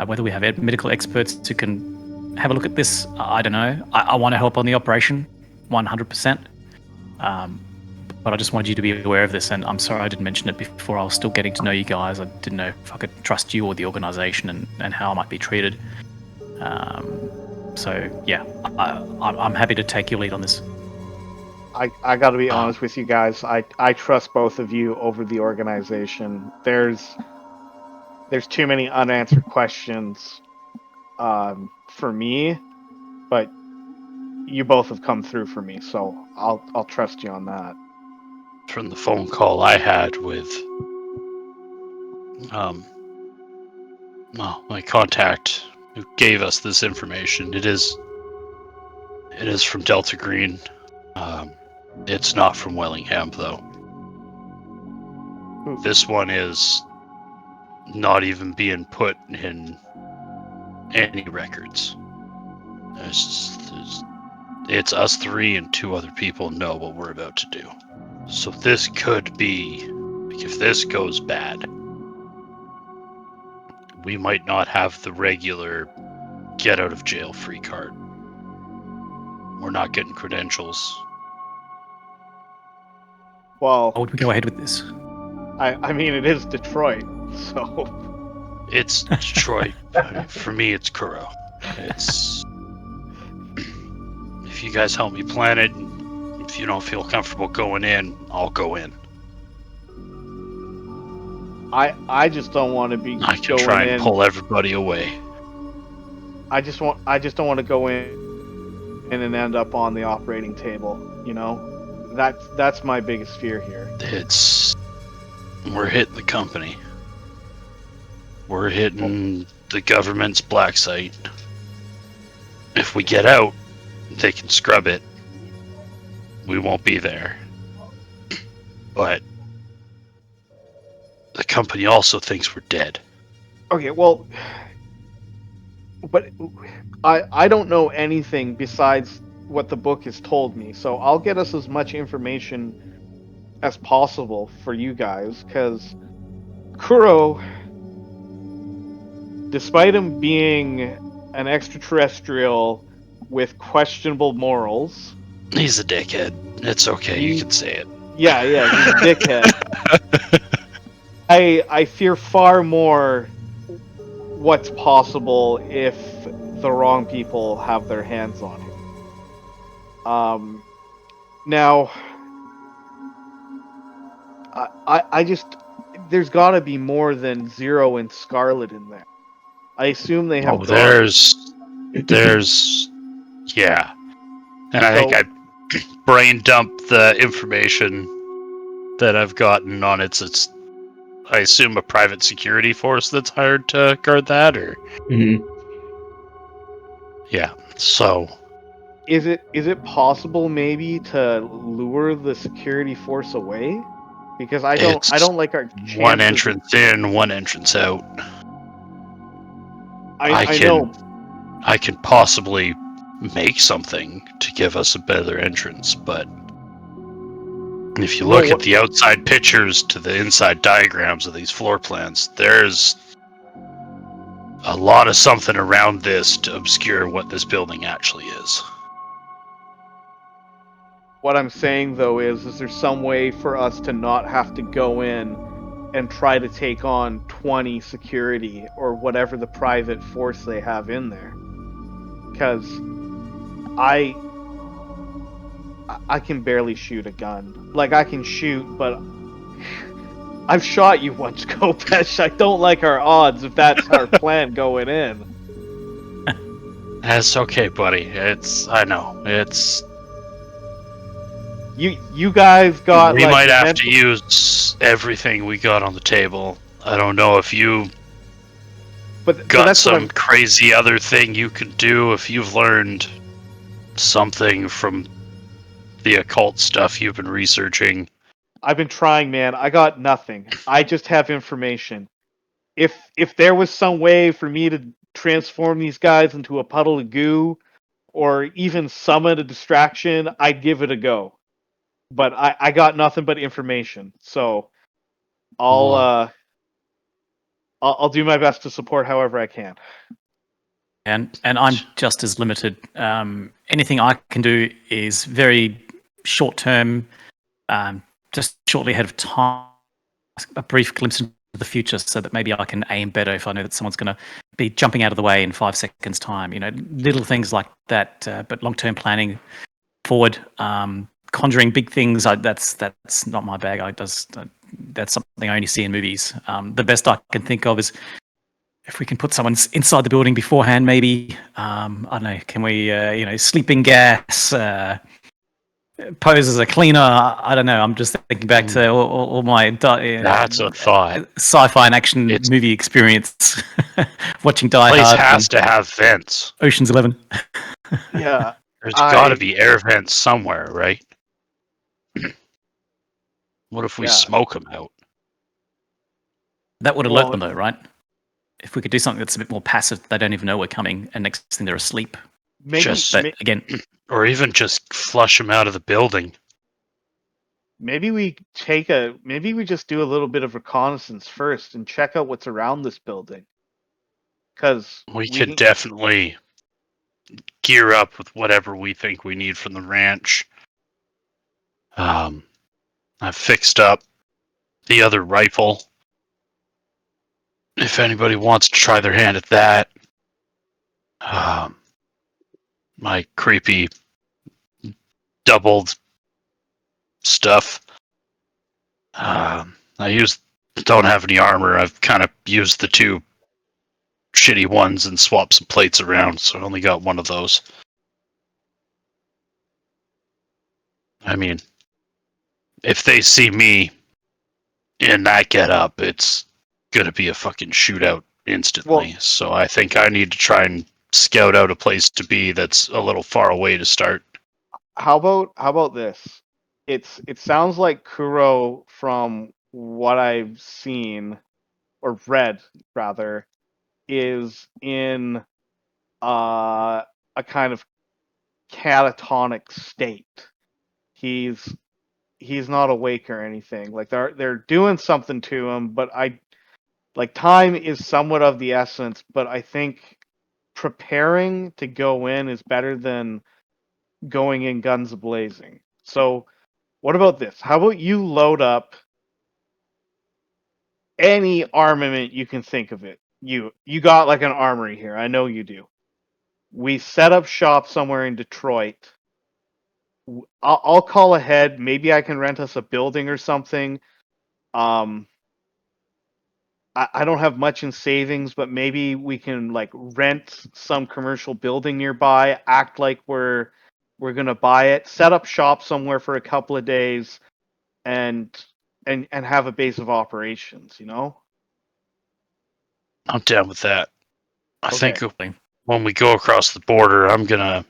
Speaker 4: Whether we have medical experts who can have a look at this, I don't know. I want to help on the operation, 100%. But I just wanted you to be aware of this, and I'm sorry I didn't mention it before. I was still getting to know you guys. I didn't know if I could trust you or the organisation and how I might be treated. So, yeah, I'm happy to take your lead on this.
Speaker 1: I got to be honest with you guys. I trust both of you over the organization. There's too many unanswered questions for me, but you both have come through for me, so I'll trust you on that.
Speaker 3: from the phone call I had with my contact who gave us this information, it is from Delta Green. It's not from Wellingham, though. This one is not even being put in any records. It's us three and two other people know what we're about to do. So this could be, like, if this goes bad, we might not have the regular get out of jail free card. We're not getting credentials.
Speaker 1: Well,
Speaker 4: Why would we go ahead with this?
Speaker 1: I mean, it is Detroit, so
Speaker 3: It's Detroit. For me, it's Kuro. It's if you guys help me plan it, and if you don't feel comfortable going in, I'll go in.
Speaker 1: I just don't want to be.
Speaker 3: I can try and pull everybody away.
Speaker 1: I just don't want to go in and end up on the operating table. You know, that's my biggest fear here.
Speaker 3: We're hitting the company. We're hitting the government's black site. If we get out, they can scrub it. We won't be there. But the company also thinks we're dead.
Speaker 1: Okay, well, but I don't know anything besides what the book has told me, so I'll get us as much information as possible for you guys, because Kuro, despite him being an extraterrestrial with questionable morals,
Speaker 3: He's a dickhead. It's okay, you can say it.
Speaker 1: Yeah, he's a dickhead. I fear far more what's possible if the wrong people have their hands on him. Now, I just, there's got to be more than Zero and Scarlet in there. I assume they have.
Speaker 3: There's, yeah, and I think I brain dumped the information that I've gotten on it. It's, I assume, a private security force that's hired to guard that, or.
Speaker 2: Mm-hmm.
Speaker 3: Yeah. So.
Speaker 1: Is it possible maybe to lure the security force away? Because I don't like our chances.
Speaker 3: One entrance in, one entrance out.
Speaker 1: I know.
Speaker 3: I can possibly make something to give us a better entrance, but if you look at the outside pictures to the inside diagrams of these floor plans, there's a lot of something around this to obscure what this building actually is.
Speaker 1: What I'm saying, though, is there some way for us to not have to go in and try to take on 20 security or whatever the private force they have in there? Because I can barely shoot a gun. Like, I can shoot, but I've shot you once, Kopesh. I don't like our odds if that's our plan going in.
Speaker 3: That's okay, buddy. I know.
Speaker 1: You guys got.
Speaker 3: We might have to use everything we got on the table. I don't know if you
Speaker 1: but
Speaker 3: got
Speaker 1: that's what
Speaker 3: some
Speaker 1: I'm.
Speaker 3: crazy other thing you could do if you've learned something from the occult stuff you've been researching.
Speaker 1: I've been trying, man. I got nothing. I just have information. If there was some way for me to transform these guys into a puddle of goo, or even summon a distraction, I'd give it a go. But I got nothing but information. So I'll
Speaker 3: Oh.
Speaker 1: uh I'll do my best to support however I can.
Speaker 4: And I'm just as limited. Anything I can do is very short term, just shortly ahead of time, a brief glimpse into the future, so that maybe I can aim better if I know that someone's going to be jumping out of the way in 5 seconds' time. Little things like that. But long term planning forward, conjuring big things. That's not my bag. That's something I only see in movies. The best I can think of is, if we can put someone inside the building beforehand, maybe, I don't know, can we, sleeping gas, pose as a cleaner? I don't know. I'm just thinking back to all my
Speaker 3: That's a thought.
Speaker 4: sci-fi and action
Speaker 3: It's-
Speaker 4: movie experience, watching Die
Speaker 3: Place
Speaker 4: Hard
Speaker 3: has
Speaker 4: and
Speaker 3: to have vents.
Speaker 4: Ocean's 11.
Speaker 1: Yeah,
Speaker 3: There's got to be air vents somewhere, right? What if we
Speaker 1: Yeah.
Speaker 3: smoke them out?
Speaker 4: That would alert
Speaker 1: Well,
Speaker 4: them, though, right? If we could do something that's a bit more passive, they don't even know we're coming, and next thing they're asleep.
Speaker 1: maybe
Speaker 3: Just-
Speaker 4: But again,
Speaker 3: Or even just flush them out of the building.
Speaker 1: maybe we just do a little bit of reconnaissance first and check out what's around this building. Because
Speaker 3: We could definitely gear up with whatever we think we need from the ranch. I've fixed up the other rifle. If anybody wants to try their hand at that. My creepy doubled stuff. Don't have any armor. I've kind of used the two shitty ones and swapped some plates around, so I only got one of those. I mean, if they see me in that getup, it's gonna be a fucking shootout instantly. So I think I need to try and scout out a place to be that's a little far away to start.
Speaker 1: how about this? It sounds like Kuro, from what I've seen or read rather, is in a kind of catatonic state. He's not awake or anything. Like they're doing something to him, but time is somewhat of the essence, but I think preparing to go in is better than going in guns blazing. So what about this? How about you load up any armament you can think of it? You got like an armory here. I know you do. We set up shop somewhere in Detroit. I'll call ahead. Maybe I can rent us a building or something. Um, I don't have much in savings, but maybe we can like rent some commercial building nearby. Act like we're gonna buy it. Set up shop somewhere for a couple of days, and have a base of operations.
Speaker 3: I'm down with that. I
Speaker 1: Okay.
Speaker 3: think when we go across the border, I'm gonna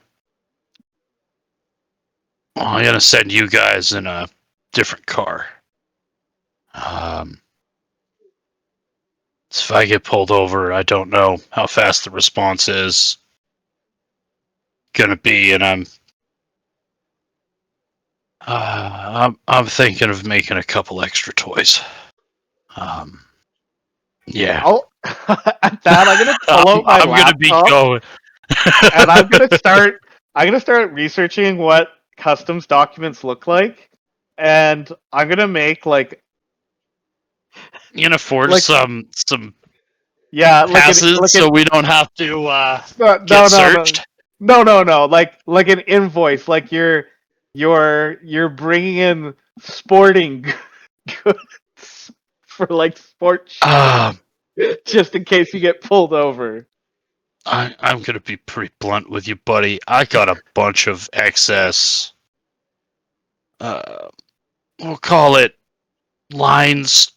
Speaker 3: send you guys in a different car. So if I get pulled over, I don't know how fast the response is gonna be, and I'm thinking of making a couple extra toys. Yeah.
Speaker 1: At that, I'm gonna pull out my
Speaker 3: I'm gonna be
Speaker 1: laptop
Speaker 3: going.
Speaker 1: and I'm gonna start. I'm gonna start researching what customs documents look like, and I'm gonna make like
Speaker 3: You can afford
Speaker 1: like
Speaker 3: some
Speaker 1: yeah
Speaker 3: passes,
Speaker 1: like
Speaker 3: so we don't have to
Speaker 1: no
Speaker 3: get
Speaker 1: no
Speaker 3: searched.
Speaker 1: no like an invoice, like you're bringing in sporting goods for like sport shit, just in case you get pulled over.
Speaker 3: I'm gonna be pretty blunt with you, buddy. I got a bunch of excess. We'll call it lines,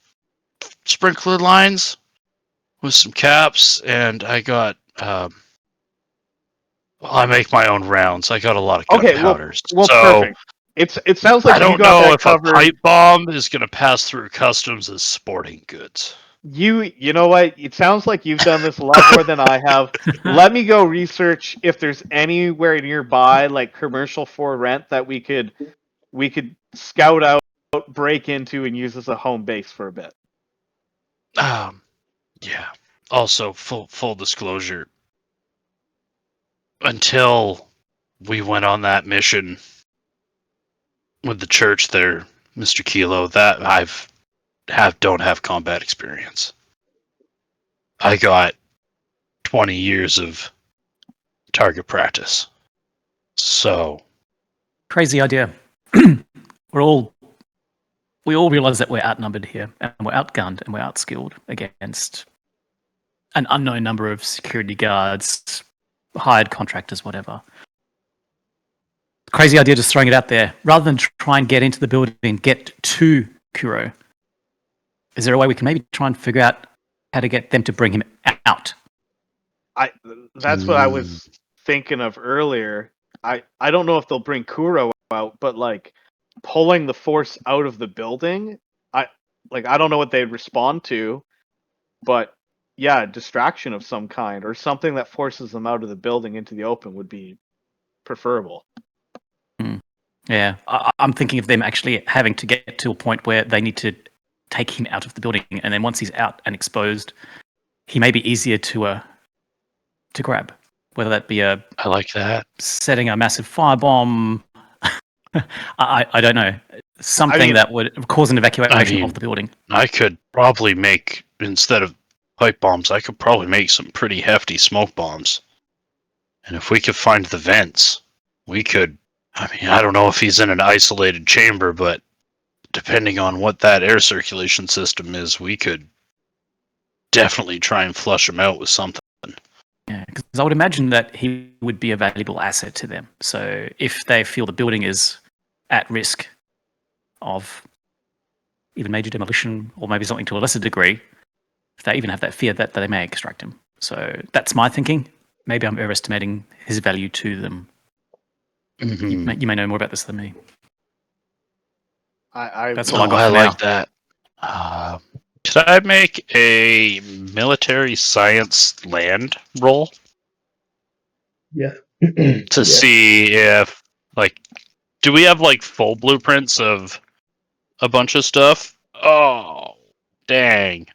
Speaker 3: sprinkler lines. with some caps, and I got. Well, I make my own rounds. I got a lot of
Speaker 1: Okay, well,
Speaker 3: gunpowders.
Speaker 1: well,
Speaker 3: so
Speaker 1: perfect. It sounds
Speaker 3: I
Speaker 1: like you
Speaker 3: don't
Speaker 1: got
Speaker 3: know
Speaker 1: that
Speaker 3: if a
Speaker 1: covered.
Speaker 3: pipe bomb is going to pass through customs as sporting goods.
Speaker 1: You know what? It sounds like you've done this a lot more than I have. Let me go research if there's anywhere nearby, like commercial for rent, that we could scout out, break into, and use as a home base for a bit.
Speaker 3: Yeah. Also, full disclosure. Until we went on that mission with the church there, Mr. Kilo, that don't have combat experience. I got 20 years of target practice. So
Speaker 4: Crazy idea. We all realize that we're outnumbered here, and we're outgunned, and we're outskilled against an unknown number of security guards, hired contractors, whatever. Crazy idea, just throwing it out there. Rather than try and get into the building and get to Kuro, is there a way we can maybe try and figure out how to get them to bring him out?
Speaker 1: That's what I was thinking of earlier. I don't know if they'll bring Kuro out, but like pulling the force out of the building, I don't know what they'd respond to, but yeah, distraction of some kind or something that forces them out of the building into the open would be preferable.
Speaker 4: Yeah, I'm thinking of them actually having to get to a point where they need to take him out of the building, and then once he's out and exposed, he may be easier to grab. Whether that be
Speaker 3: I like that.
Speaker 4: setting a massive firebomb, I don't know, something that would cause an evacuation of the building.
Speaker 3: I could probably make, instead of pipe bombs, I could probably make some pretty hefty smoke bombs. And if we could find the vents, we could. I mean, I don't know if he's in an isolated chamber, but depending on what that air circulation system is, we could definitely try and flush him out with something.
Speaker 4: Yeah, because I would imagine that he would be a valuable asset to them. So if they feel the building is at risk of even major demolition or maybe something to a lesser degree, if they even have that fear that they may extract him. So that's my thinking. Maybe I'm overestimating his value to them.
Speaker 3: Mm-hmm.
Speaker 4: You may know more about this than me. That's all I got
Speaker 3: I
Speaker 4: for
Speaker 3: like
Speaker 4: now.
Speaker 3: that. Could I make a military science land roll
Speaker 2: Yeah.
Speaker 3: to see if, like, do we have like full blueprints of a bunch of stuff? Oh, dang.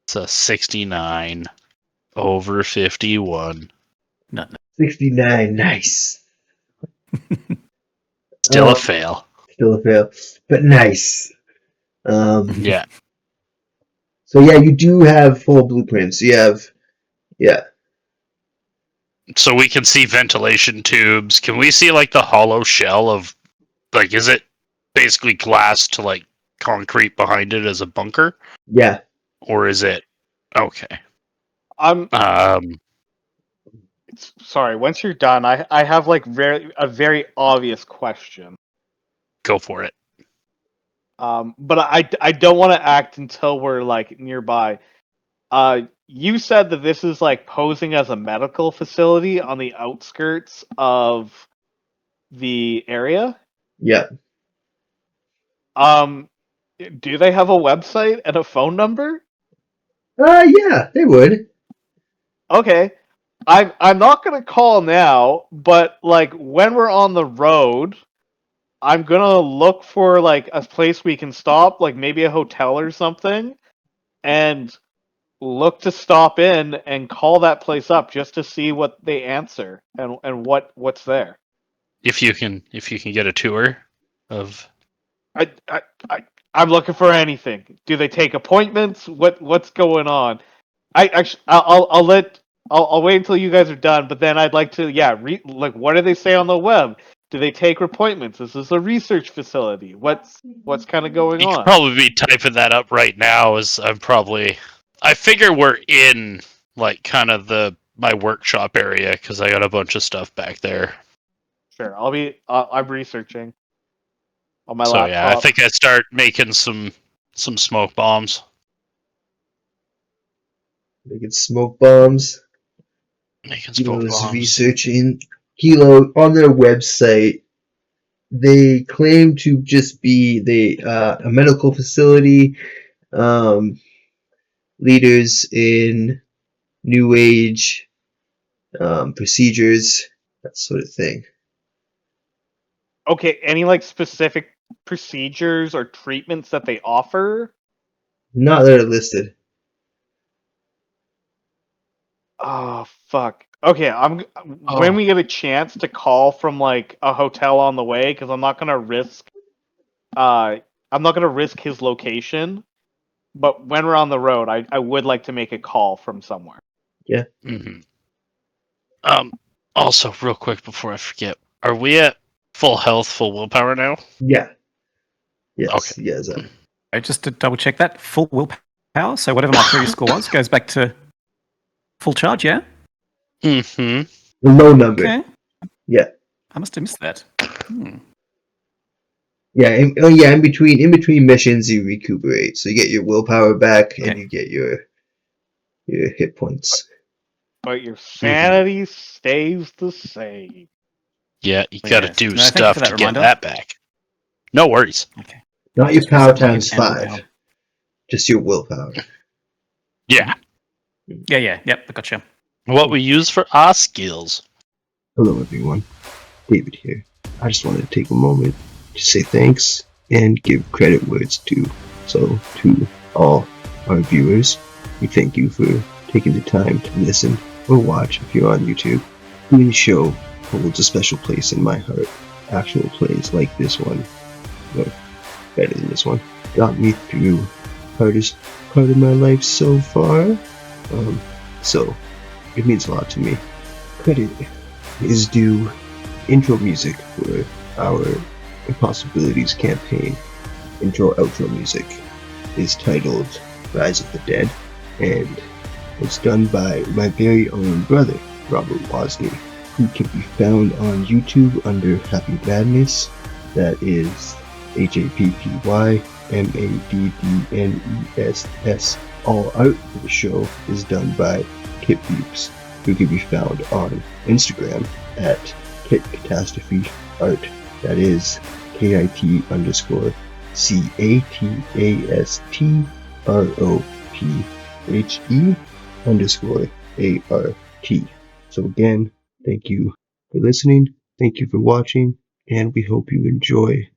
Speaker 3: It's a 69 over 51.
Speaker 4: No.
Speaker 2: 69, nice.
Speaker 3: Still a fail.
Speaker 2: Still a fail, but nice.
Speaker 3: Yeah.
Speaker 2: So yeah, you do have full blueprints. You have, yeah.
Speaker 3: So we can see ventilation tubes. Can we see like the hollow shell of, like, is it basically glass to like concrete behind it as a bunker?
Speaker 2: Yeah.
Speaker 3: Or is it okay?
Speaker 1: Sorry. Once you're done, I have like a very obvious question.
Speaker 3: Go for it.
Speaker 1: But I don't want to act until we're like nearby. You said that this is like posing as a medical facility on the outskirts of the area.
Speaker 2: Yeah.
Speaker 1: Do they have a website and a phone number?
Speaker 2: Yeah, they would.
Speaker 1: Okay. I'm not gonna call now, but like when we're on the road, I'm gonna look for like a place we can stop, like maybe a hotel or something, and look to stop in and call that place up just to see what they answer and what's there.
Speaker 3: If you can get a tour of.
Speaker 1: I, I, I I'm looking for anything. Do they take appointments? What's going on? I'll wait until you guys are done, but then I'd like to like what do they say on the web? Do they take appointments? This is a research facility. What's kind of going
Speaker 3: You could
Speaker 1: on?
Speaker 3: probably be typing that up right now. As I figure we're in like kind of my workshop area because I got a bunch of stuff back there.
Speaker 1: Sure, I'm researching on my
Speaker 3: So
Speaker 1: laptop.
Speaker 3: yeah, I think I start making some smoke bombs.
Speaker 2: making smoke bombs.
Speaker 3: Making
Speaker 2: Kilo
Speaker 3: smoke
Speaker 2: is
Speaker 3: bombs.
Speaker 2: researching. Kilo, on their website, they claim to just be a medical facility, leaders in new age procedures, that sort of thing.
Speaker 1: Okay, any like specific procedures or treatments that they offer?
Speaker 2: Not that are listed.
Speaker 1: Oh fuck. Okay, when
Speaker 3: Oh.
Speaker 1: we get a chance to call from like a hotel on the way, because I'm not gonna risk his location. But when we're on the road, I would like to make a call from somewhere.
Speaker 2: Yeah.
Speaker 3: hmm Also, real quick before I forget, are we at full health, full willpower now?
Speaker 2: Yeah.
Speaker 3: Okay.
Speaker 2: Yes. Yes.
Speaker 4: Just to double check that, full willpower. So whatever my previous score was goes back to full charge, yeah?
Speaker 3: Mm-hmm.
Speaker 2: A low number.
Speaker 4: Okay.
Speaker 2: Yeah.
Speaker 4: I must have missed that.
Speaker 2: Yeah. In between missions, you recuperate. So you get your willpower back, and
Speaker 4: Okay.
Speaker 2: you get your hit points.
Speaker 1: But your sanity stays the same.
Speaker 3: Yeah, you gotta
Speaker 4: Yes.
Speaker 3: do
Speaker 4: No, thank you
Speaker 3: stuff
Speaker 4: for that
Speaker 3: to
Speaker 4: reminder.
Speaker 3: get that back. No worries.
Speaker 4: Okay.
Speaker 2: Not your
Speaker 4: Just
Speaker 2: power
Speaker 4: reset my
Speaker 2: times
Speaker 4: and
Speaker 2: 5.
Speaker 4: willpower.
Speaker 2: Just your willpower.
Speaker 3: Yeah.
Speaker 4: Yeah. Yep, I gotcha.
Speaker 3: What we use for our skills.
Speaker 2: Hello, everyone. David here. I just wanted to take a moment to say thanks and give credit where it's due. So, to all our viewers, we thank you for taking the time to listen or watch if you're on YouTube. Doing the show holds a special place in my heart. Actual plays like this one, or better than this one, got me through hardest part of my life so far. So, it means a lot to me. Credit is due intro music for our Impossibilities campaign. Outro music is titled Rise of the Dead and was done by my very own brother, Robert Wozni, who can be found on YouTube under Happy Madness. That is HAPPYMADDNESS. All art for the show is done by Kit Beeps, who can be found on Instagram at Kit Catastrophe Art. That is KIT_CATASTROPHE_ART. So again, thank you for listening, thank you for watching, and we hope you enjoy